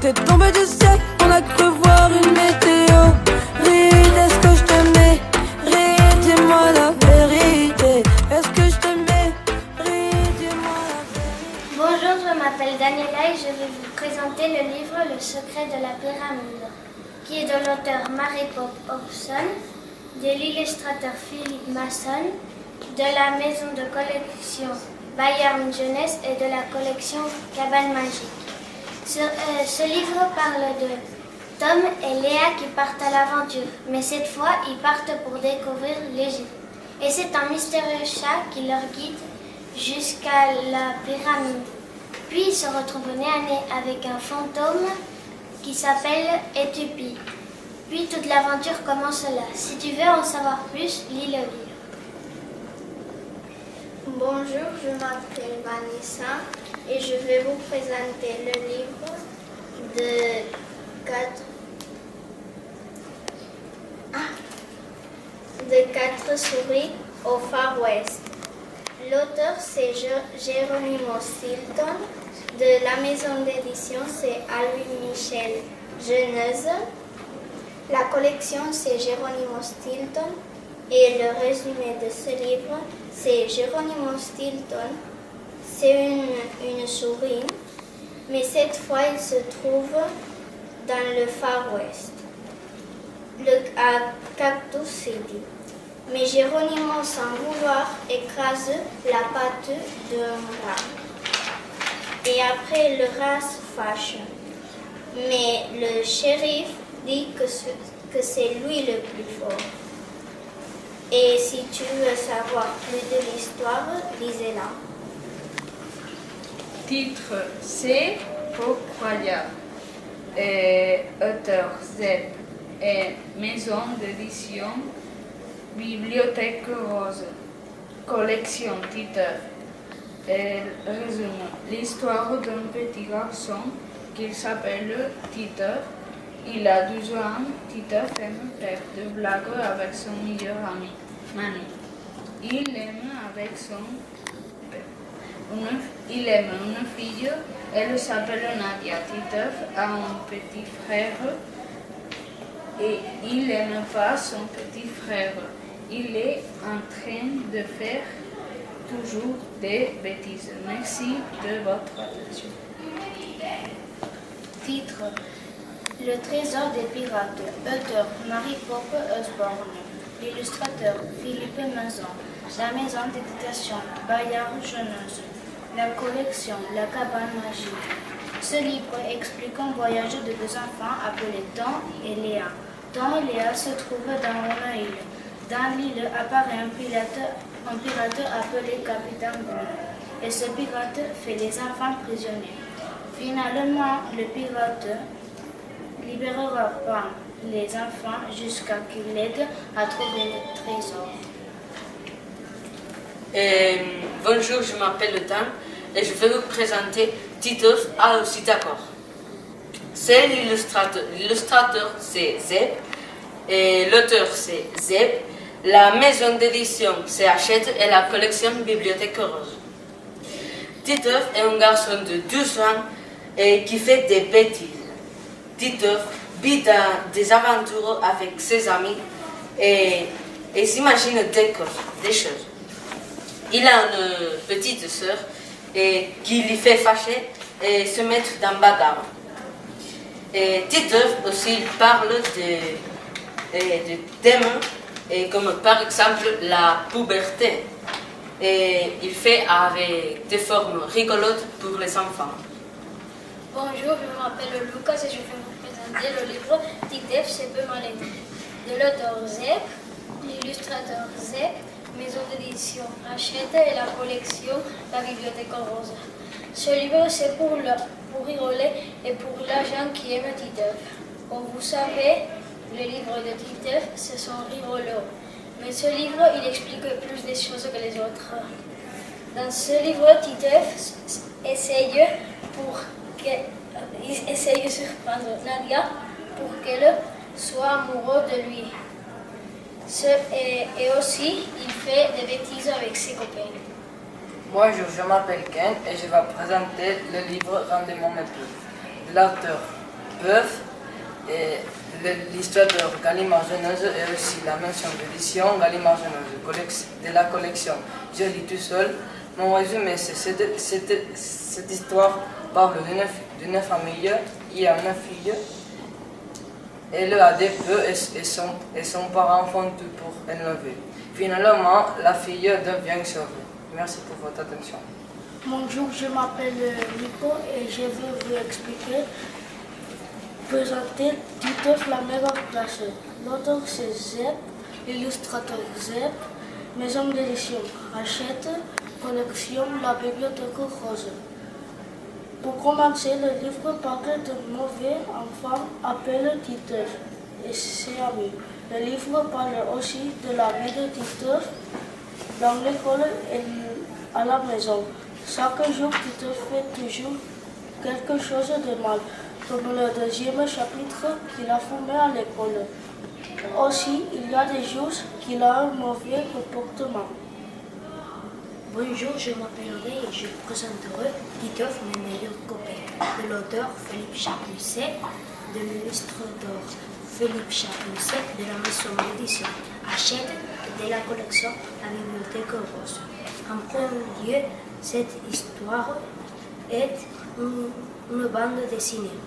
t'es tombé du ciel, on a cru voir une météo. Ride, est-ce que je t'aimais? Ride, dis-moi la vérité. Est-ce que je t'aimais? Ride, dis-moi la vérité. Bonjour, je m'appelle Daniela et je vais vous présenter le livre Le secret de la pyramide, qui est de l'auteur Mary Pope Hobson, de l'illustrateur Philippe Masson, de la maison de collection Bayard Jeunesse et de la collection Cabane Magique. Ce livre parle de Tom et Léa qui partent à l'aventure, mais cette fois ils partent pour découvrir l'Égypte. Et c'est un mystérieux chat qui leur guide jusqu'à la pyramide. Puis ils se retrouvent nez à nez avec un fantôme qui s'appelle Étupie. Puis toute l'aventure commence là. Si tu veux en savoir plus, lis le livre. Bonjour, je m'appelle Vanessa et je vais vous présenter le livre de 4 souris au Far West. L'auteur c'est Geronimo Stilton, de la maison d'édition c'est Alvin Michel Jeunesse. La collection c'est Geronimo Stilton et le résumé de ce livre c'est Geronimo Stilton. C'est une souris, mais cette fois il se trouve dans le Far West, à Cactus City. Mais Geronimo, sans vouloir, écrase la patte d'un rat. Et après, le rat se fâche. Mais le shérif dit que c'est lui le plus fort. Et si tu veux savoir plus de l'histoire, lisez-la. Titre C. Pocroya. Auteur Zep. Et maison d'édition Bibliothèque Rose. Collection Titeuf. Elle résume l'histoire d'un petit garçon qui s'appelle Titeuf. Il a 12 ans. Titeuf aime faire des blagues avec son meilleur ami, Manu. Il aime une fille, elle s'appelle Nadia. Titeuf a un petit frère et il n'aime pas son petit frère. Il est en train de faire toujours des bêtises. Merci de votre attention. Titre: Le trésor des pirates. Auteur Mary Pope Osborne. Illustrateur Philippe Masson. La maison d'édition Bayard Jeunesse. La collection La Cabane Magique. Ce livre explique un voyage de deux enfants appelés Tom et Léa. Tom et Léa se trouvent dans une île. Dans l'île apparaît un pirate appelé Capitaine Bleu. Et ce pirate fait les enfants prisonniers. Finalement, le pirate libérera pas les enfants jusqu'à qu'il l'aide à trouver le trésor. Bonjour, je m'appelle Dan et je vais vous présenter Titeuf à aussi d'accord. C'est l'illustrateur c'est Zeb et l'auteur c'est Zeb. La maison d'édition c'est Hachette et la collection Bibliothèque Rose. Titeuf est un garçon de 12 ans et qui fait des bêtises. Titeuf vit dans des aventures avec ses amis et s'imagine des choses. Il a une petite sœur qui lui fait fâcher et se mettre dans bagarre. Et Titeuf aussi parle de thèmes comme par exemple la puberté. Et il fait avec des formes rigolotes pour les enfants. Bonjour, je m'appelle Lucas et je vais vous présenter le livre Titeuf, c'est peu mal aimé. De l'auteur Zep, l'illustrateur Zep, maison d'édition Hachette et la collection La Bibliothèque Rose. Ce livre c'est pour rigoler et pour l'agent qui aime Titeuf. Comme vous savez, le livre de Titeuf, c'est son rigolo. Mais ce livre, il explique plus des choses que les autres. Dans ce livre, Titeuf essaye de surprendre Nadia pour qu'elle soit amoureuse de lui. Et aussi, il fait des bêtises avec ses copains. Bonjour, je m'appelle Ken et je vais présenter le livre Rendez-moi mes plumes de l'auteur peuvent. Et l'histoire de Gallimard Jeunesse et aussi la mention d'édition Gallimard Jeunesse de la collection Je lis tout seul. Mon résumé, c'est cette histoire parle d'une famille. Il y a une fille. Elle a des peu et son parent font tout pour élever. Finalement, la fille devient sauvée. Merci pour votre attention. Bonjour, je m'appelle Nico et je vais vous présenter Titeuf, la meilleure place. L'auteur c'est Zep, l'illustrateur Zep, maison d'édition Hachette, collection La Bibliothèque Rose. Pour commencer, le livre parle de mauvais enfant appelé Titeuf et ses amis. Le livre parle aussi de la vie de Titeuf dans l'école et à la maison. Chaque jour, Titeuf fait toujours quelque chose de mal, comme le deuxième chapitre qu'il a fumé à l'école. Aussi, il y a des jours qu'il a un mauvais comportement. Bonjour, je m'appellerai et je présenterai Titeuf, mes meilleurs copains, de l'auteur Philippe Chapuisset, de l'illustrateur Philippe Chapuisset, de la maison d'édition Hachette et de la collection La Bibliothèque Rose. En premier lieu, cette histoire est une bande dessinée.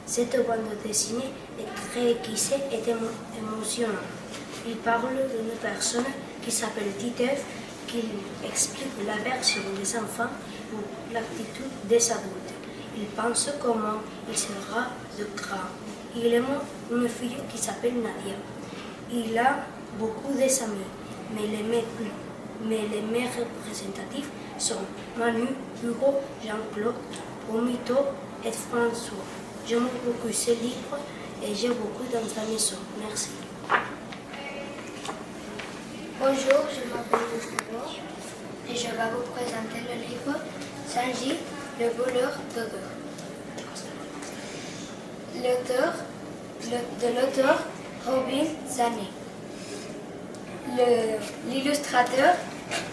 Cette bande dessinée est très équissée et émotionnante. Il parle d'une personne qui s'appelle Titeuf, qui explique la version des enfants ou l'attitude des adultes. Il pense comment il sera de grand. Il aime une fille qui s'appelle Nadia. Il a beaucoup d'amis, mais les meilleurs représentatifs sont Manu, Hugo, Jean-Claude, Omito et François. J'aime beaucoup ce livre et j'ai beaucoup dans la maison. Merci. Bonjour, je m'appelle Gustavo et je vais vous présenter le livre Sanji, le voleur d'odeur. L'auteur Robin Zané. L'illustrateur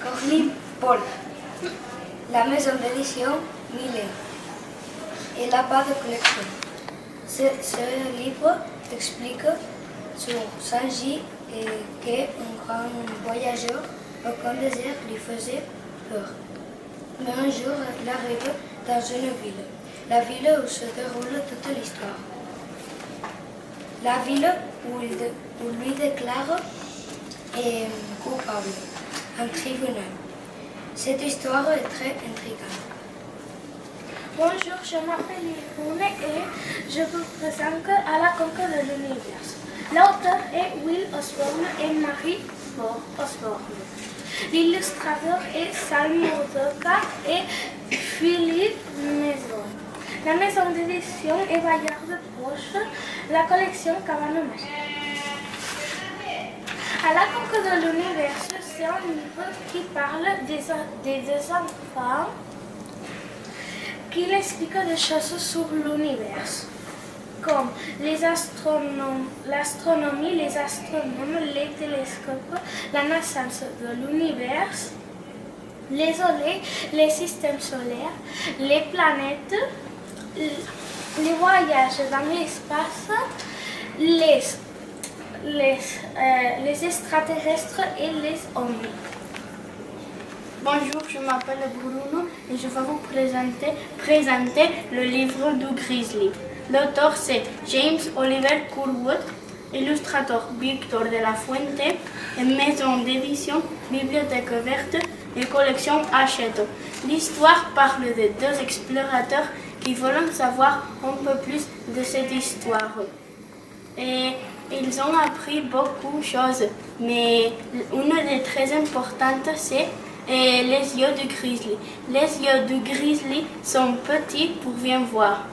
Corny Paul. La maison d'édition Millet. Et la part de collection. Ce livre explique sur Sanji et qu'un grand voyageur au grand désert lui faisait peur. Mais un jour, il arrive dans une ville, la ville où se déroule toute l'histoire. La ville où lui déclare est coupable, un tribunal. Cette histoire est très intrigante. Bonjour, je m'appelle Yvonne et je vous présente À la conquête de l'univers. L'auteur est Will Osborne et Marie Osborne. L'illustrateur est Sami Ozoka et Philippe Maison. La maison d'édition est Bayard Proche, la collection Cabanomètre. À la conquête de l'univers, c'est un livre qui parle des enfants, qui explique des choses sur l'univers, comme l'astronomie, les astronomes, les télescopes, la naissance de l'univers, les soleils, les systèmes solaires, les planètes, les voyages dans l'espace, les extraterrestres et les ovnis. Bonjour, je m'appelle Bruno et je vais vous présenter le livre du Grizzly. L'auteur c'est James Oliver Curwood, illustrateur Victor de la Fuente et maison d'édition Bibliothèque Verte et collection Hachette. L'histoire parle de deux explorateurs qui veulent savoir un peu plus de cette histoire. Et ils ont appris beaucoup de choses, mais une des très importantes c'est les yeux du grizzly. Les yeux du grizzly sont petits pour bien voir.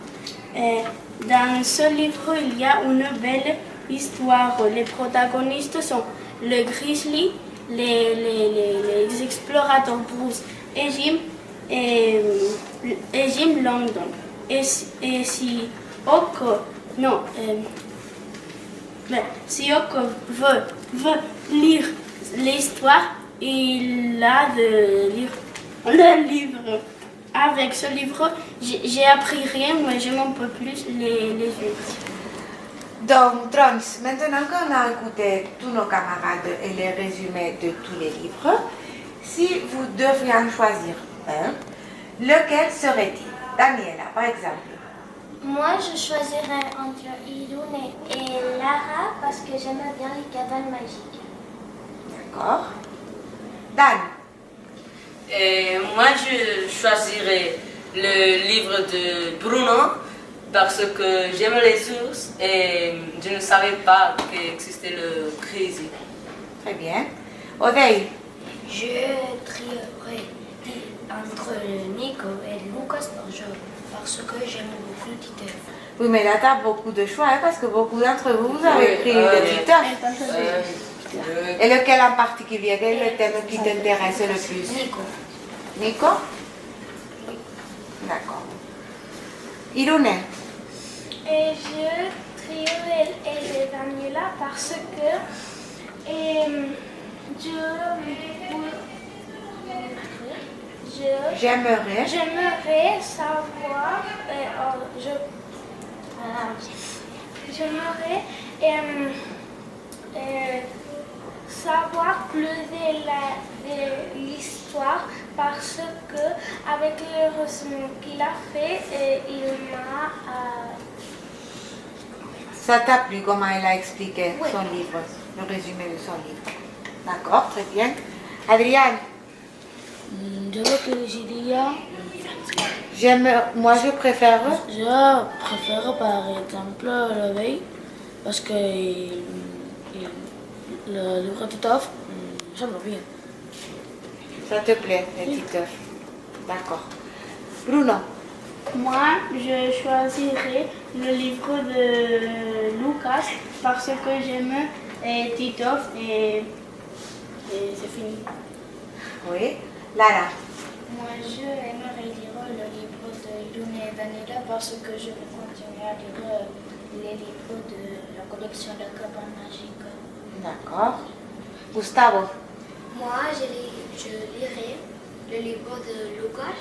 Dans ce livre, il y a une belle histoire. Les protagonistes sont le grizzly, les explorateurs Bruce et Jim, et Jim London. Et si Oko veut lire l'histoire, il a de lire le livre avec ce livre, j'ai appris rien, mais j'aime un peu plus les autres. Donc, Trons, maintenant qu'on a écouté tous nos camarades et les résumés de tous les livres, si vous deviez en choisir un, lequel serait-il? Daniela, par exemple. Moi, je choisirais entre Irune et Lara parce que j'aime bien les cabanes magiques. D'accord. Dan. Et moi, je choisirais le livre de Bruno parce que j'aime les ours et je ne savais pas qu'existait le Crazy. Très bien. Odeille. Je trierai entre Nico et Lucas parce que j'aime beaucoup Titeuf. Oui, mais là, tu as beaucoup de choix hein, parce que beaucoup d'entre vous, vous avez pris le Titeuf. Et lequel en particulier? Quel est le thème qui t'intéresse le plus? Nico. Nico? D'accord. Irune. Et je trierai et Daniela parce que j'aimerais savoir, savoir plus de l'histoire parce que avec le résumé qu'il a fait, il m'a... Ça t'a plu comment elle a expliqué son livre, le résumé de son livre? D'accord, très bien. Adriane. Yo lo que diría, Moi je préfère. yo prefiero par ejemplo lo veis, parce que le livre de Titeuf, j'aime bien. Ça te plaît, les Titeuf? D'accord. Bruno. Moi, je choisirais le livre de Lucas parce que j'aime Titeuf et c'est fini. Oui. Lara. Moi, je aimerais lire le livre de Irune et Daniela parce que je veux continuer à lire les livres de la collection de cabanes magiques. D'accord. Gustavo. Moi, je lirai le livre de Lucas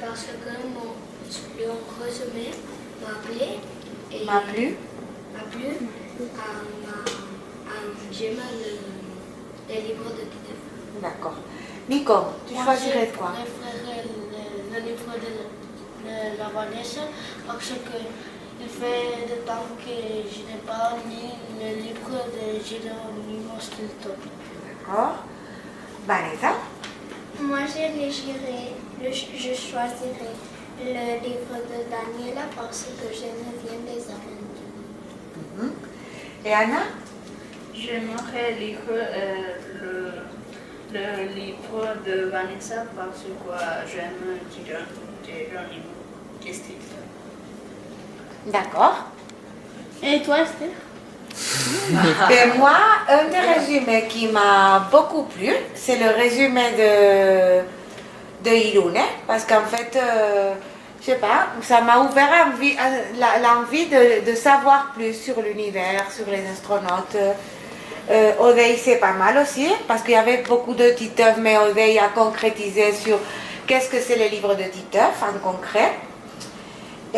parce que le résumé m'a plu. M'a plu? J'aime les livres de Titeuf. D'accord. Nico, tu choisirais quoi? Je préférerais le livre de la Vanessa parce que il fait de temps que je n'ai pas lu le livre de Geronimo Stilton. D'accord. Vanessa? Moi, je choisirais le livre de Daniela parce que j'aime bien les aventures. Et Anna? J'aimerais lire le livre de Vanessa parce que j'aime Geronimo Stilton. D'accord. Et toi, Esther? Et moi, un des résumés qui m'a beaucoup plu, c'est le résumé de Irune, parce qu'en fait, je sais pas, ça m'a ouvert l'envie de savoir plus sur l'univers, sur les astronautes. Odeille, c'est pas mal aussi, parce qu'il y avait beaucoup de Titeuf, mais Odeille a concrétisé sur qu'est-ce que c'est le livre de Titeuf en concret.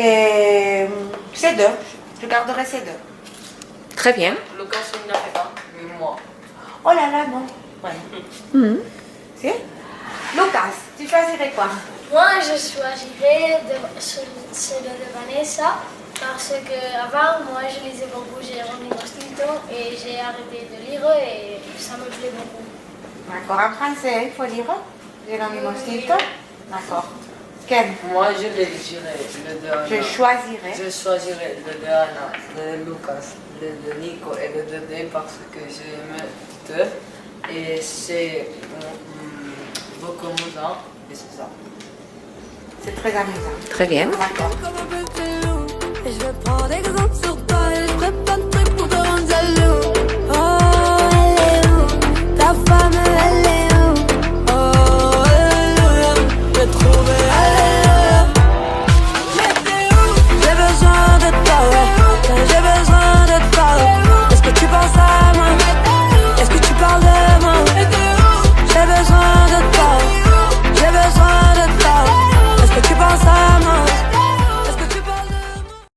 Et ces deux, je garderai ces deux. Très bien. Lucas, il n'a fait pas. Moi. Oh là là, non. Ouais. Si? Lucas, tu choisirais quoi? Moi, je choisirais celui de Vanessa parce que avant, moi, je lisais beaucoup Geronimo Stilton et j'ai arrêté de lire et ça me plaît beaucoup. D'accord, en français, il faut lire Geronimo Stilton? D'accord. Ken? Moi, je les dirais le de Anna. Je choisirais. Je choisirais le de Anna, le de Lucas, le de Nico et le de Dé parce que j'aime Titeuf et c'est beaucoup amusant et c'est ça. C'est très amusant. Comme un petit loup, et je vais prendre exemple sur toi.